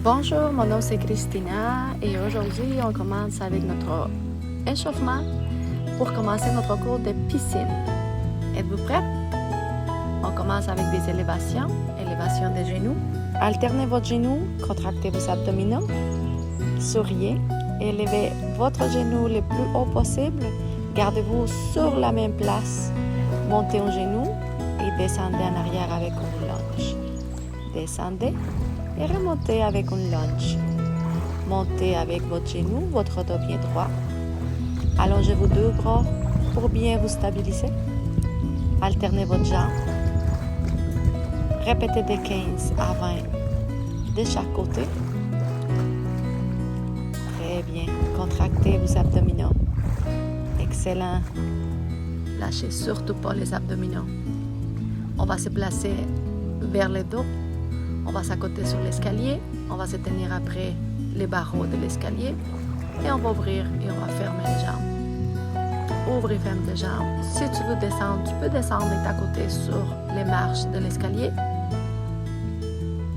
Bonjour, mon nom c'est Christina et aujourd'hui on commence avec notre échauffement pour commencer notre cours de piscine. Êtes-vous prêts? On commence avec des élévations, élévation des genoux. Alternez votre genou, contractez vos abdominaux, souriez, élevez votre genou le plus haut possible, gardez-vous sur la même place, montez un genou et descendez en arrière avec une lunge. Descendez et remontez avec une lunge. Montez avec votre genou, votre dos bien droit. Allongez vos deux bras pour bien vous stabiliser. Alternez votre jambe. Répétez de 15 à 20 de chaque côté. Très bien. Contractez vos abdominaux. Excellent. Lâchez surtout pas les abdominaux. On va se placer vers le dos. On va s'accoter sur l'escalier. On va se tenir après les barreaux de l'escalier. Et on va ouvrir et on va fermer les jambes. Ouvre et ferme tes jambes. Si tu veux descendre, tu peux descendre et t'accoter sur les marches de l'escalier.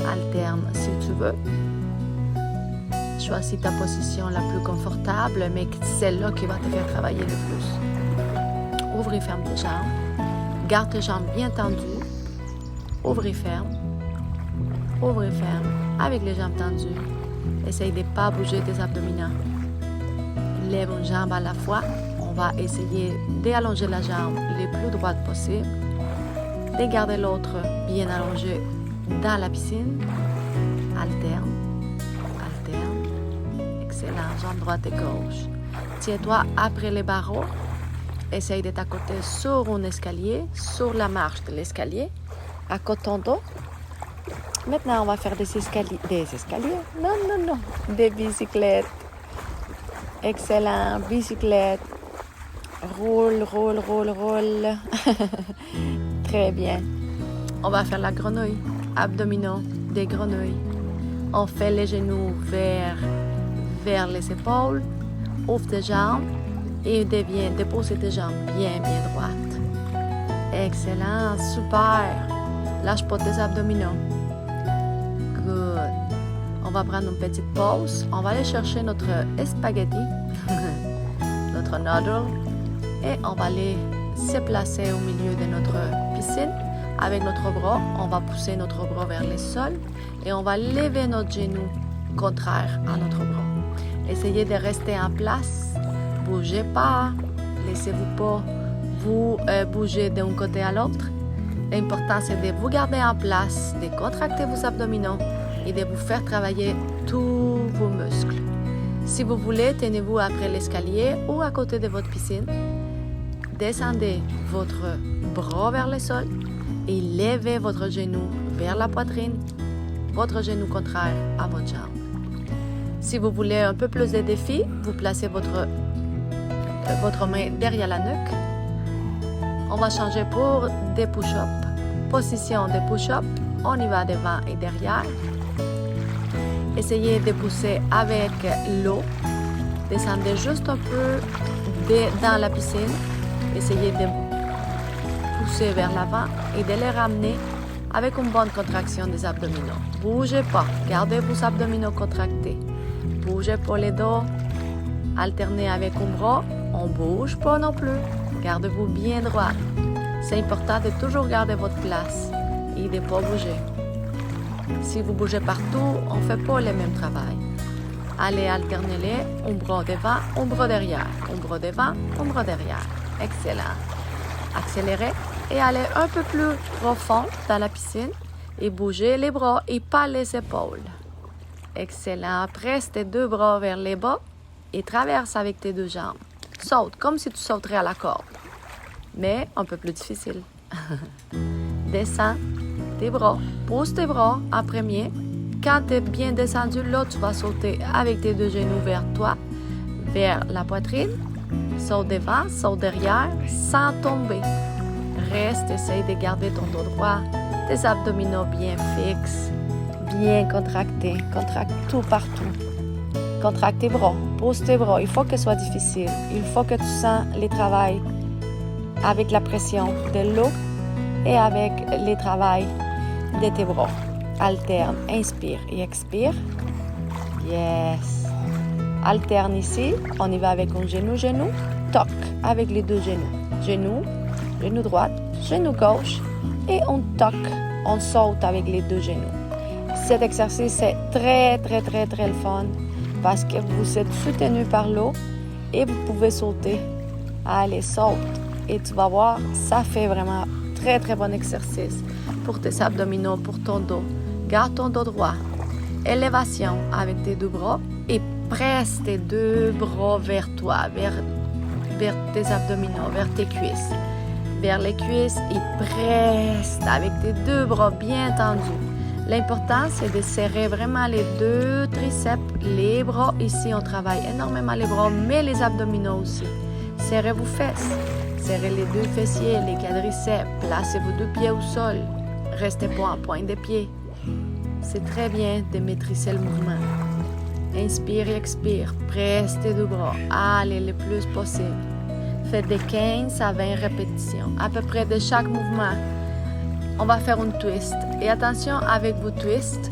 Alterne si tu veux. Choisis ta position la plus confortable, mais celle-là qui va te faire travailler le plus. Ouvre et ferme tes jambes. Garde tes jambes bien tendues. Ouvre et ferme. Ouvre et ferme avec les jambes tendues. Essaye de ne pas bouger tes abdominaux. Lève une jambe à la fois. On va essayer d'allonger la jambe le plus droite possible. De garder l'autre bien allongé dans la piscine. Alterne. Alterne. Excellent. Jambe droite et gauche. Tiens-toi après les barreaux. Essaye de t'accoter sur un escalier, sur la marche de l'escalier. Accote ton dos. Maintenant, on va faire des escaliers. Non. Des bicyclettes. Excellent. Bicyclette. Roule. Très bien. On va faire la grenouille. Abdominaux des grenouilles. On fait les genoux vers les épaules. Ouvre tes jambes et dépose tes jambes bien droites. Excellent. Super. Lâche pas tes abdominaux. Good. On va prendre une petite pause. On va aller chercher notre spaghetti, notre noodle, et on va aller se placer au milieu de notre piscine. Avec notre bras, on va pousser notre bras vers le sol et on va lever notre genou contraire à notre bras. Essayez de rester en place. Bougez pas. Laissez-vous pas vous bouger d'un côté à l'autre. L'important, c'est de vous garder en place, de contracter vos abdominaux et de vous faire travailler tous vos muscles. Si vous voulez, tenez-vous après l'escalier ou à côté de votre piscine. Descendez votre bras vers le sol et levez votre genou vers la poitrine, votre genou contraire à votre jambe. Si vous voulez un peu plus de défi, vous placez votre main derrière la nuque. On va changer pour des push-ups. Position de push-up, on y va devant et derrière. Essayez de pousser avec l'eau. Descendez juste un peu dans la piscine. Essayez de pousser vers l'avant et de les ramener avec une bonne contraction des abdominaux. Bougez pas, gardez vos abdominaux contractés. Bougez pas les dos. Alternez avec un bras, on bouge pas non plus. Gardez-vous bien droit. C'est important de toujours garder votre place et de ne pas bouger. Si vous bougez partout, on ne fait pas le même travail. Allez, alternez-les, un bras devant, un bras derrière, un bras devant, un bras derrière. Excellent. Accélérez et allez un peu plus profond dans la piscine et bougez les bras et pas les épaules. Excellent. Presse tes deux bras vers les bas et traverse avec tes deux jambes. Saute comme si tu sauterais à la corde, mais un peu plus difficile. Descends tes bras, pousse tes bras en premier. Quand tu es bien descendu, là, tu vas sauter avec tes deux genoux vers toi, vers la poitrine. Saute devant, saute derrière, sans tomber. Reste, essaye de garder ton dos droit, tes abdominaux bien fixes, bien contractés. Contracte tout partout. Contracte tes bras, pousse tes bras. Il faut que ce soit difficile. Il faut que tu sens les travails avec la pression de l'eau et avec les travails de tes bras. Alterne, inspire et expire. Yes. Alterne ici. On y va avec un genou, toc avec les deux genoux. Genou droit, genou gauche et on toc, on saute avec les deux genoux. Cet exercice est très le fun parce que vous êtes soutenu par l'eau et vous pouvez sauter. Allez, saute. Et tu vas voir, ça fait vraiment très bon exercice pour tes abdominaux, pour ton dos. Garde ton dos droit. Élévation avec tes deux bras et presse tes deux bras vers toi, vers tes abdominaux, vers tes cuisses. Vers les cuisses et presse avec tes deux bras bien tendus. L'important, c'est de serrer vraiment les deux triceps, les bras. Ici, on travaille énormément les bras, mais les abdominaux aussi. Serrez vos fesses. Serrez les deux fessiers, les quadriceps. Placez vos deux pieds au sol. Restez pas en pointe des pieds. C'est très bien de maîtriser le mouvement. Inspire et expire. Presse tes deux bras. Allez le plus possible. Faites de 15 à 20 répétitions, à peu près de chaque mouvement. On va faire un twist. Et attention, avec vos twists,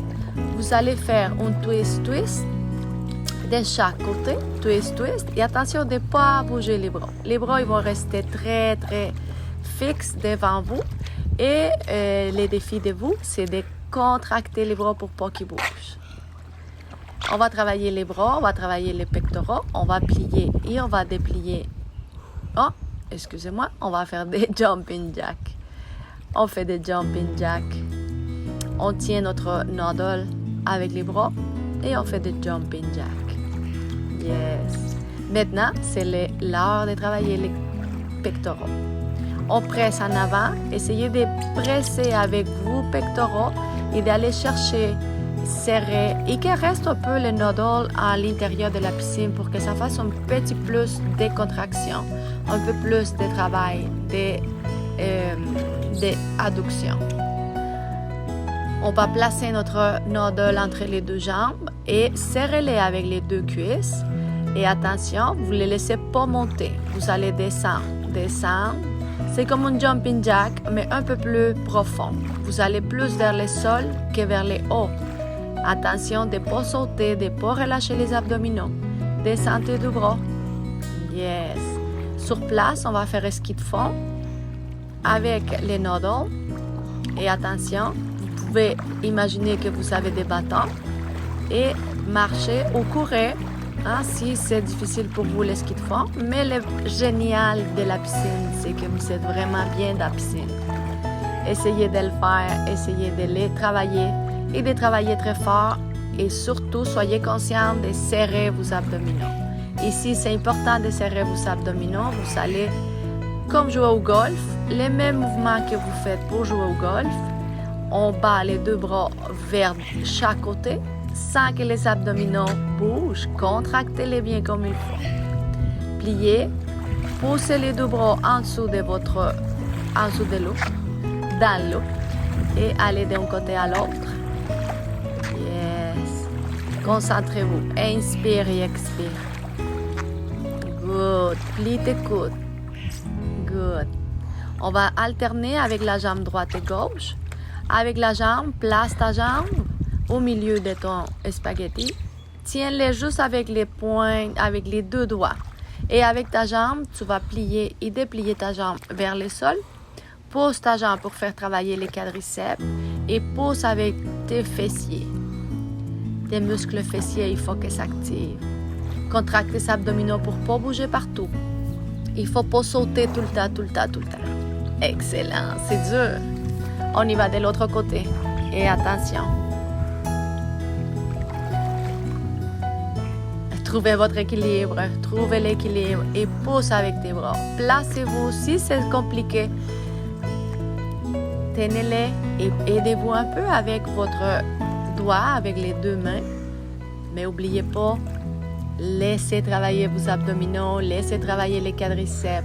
vous allez faire un twist de chaque côté. Twist. Et attention de ne pas bouger les bras. Les bras, ils vont rester très fixes devant vous. Et le défi de vous, c'est de contracter les bras pour pas qu'ils bougent. On va travailler les bras, on va travailler les pectoraux, on va plier et on va déplier. Oh, excusez-moi, on va faire des jumping jacks. On fait des jumping jacks. On tient notre noodle avec les bras et on fait des jumping jacks. Yes. Maintenant, c'est l'heure de travailler les pectoraux. On presse en avant. Essayez de presser avec vos pectoraux et d'aller chercher, serrer et qu'il reste un peu le noodle à l'intérieur de la piscine pour que ça fasse un petit plus de contraction, un peu plus de travail, d'adduction. On va placer notre noodle entre les deux jambes et serrez-les avec les deux cuisses. Et attention, vous ne les laissez pas monter. Vous allez descendre. C'est comme un jumping jack, mais un peu plus profond. Vous allez plus vers le sol que vers le haut. Attention de ne pas sauter, de ne pas relâcher les abdominaux. Descendez du bras. Yes. Sur place, on va faire ski de fond avec les noodles. Et attention, vous pouvez imaginer que vous avez des bâtons et marcher ou courir si c'est difficile pour vous le ski de fond. Mais le génial de la piscine, c'est que vous êtes vraiment bien dans la piscine. Essayez de le faire, essayez de les travailler et de travailler très fort. Et surtout, soyez conscient de serrer vos abdominaux. Ici, c'est important de serrer vos abdominaux. Vous allez, comme jouer au golf, les mêmes mouvements que vous faites pour jouer au golf. On bat les deux bras vers chaque côté sans que les abdominaux bougent. Contractez-les bien comme il faut. Pliez, poussez les deux bras en dessous de l'eau, dans l'eau, et allez d'un côté à l'autre. Yes. Concentrez-vous. Inspire et expire. Good. Plie tes coudes. Good. On va alterner avec la jambe droite et gauche. Avec la jambe, place ta jambe au milieu de ton spaghetti. Tiens-les juste avec les pointes, avec les deux doigts. Et avec ta jambe, tu vas plier et déplier ta jambe vers le sol. Pose ta jambe pour faire travailler les quadriceps et pose avec tes fessiers. Tes muscles fessiers, il faut qu'ils s'activent. Contracte tes abdominaux pour ne pas bouger partout. Il ne faut pas sauter tout le temps. Excellent, c'est dur. On y va de l'autre côté. Et attention. Trouvez votre équilibre. Trouvez l'équilibre et pousse avec tes bras. Placez-vous. Si c'est compliqué, tenez-les et aidez-vous un peu avec votre doigt, avec les deux mains. Mais n'oubliez pas, laissez travailler vos abdominaux, laissez travailler les quadriceps.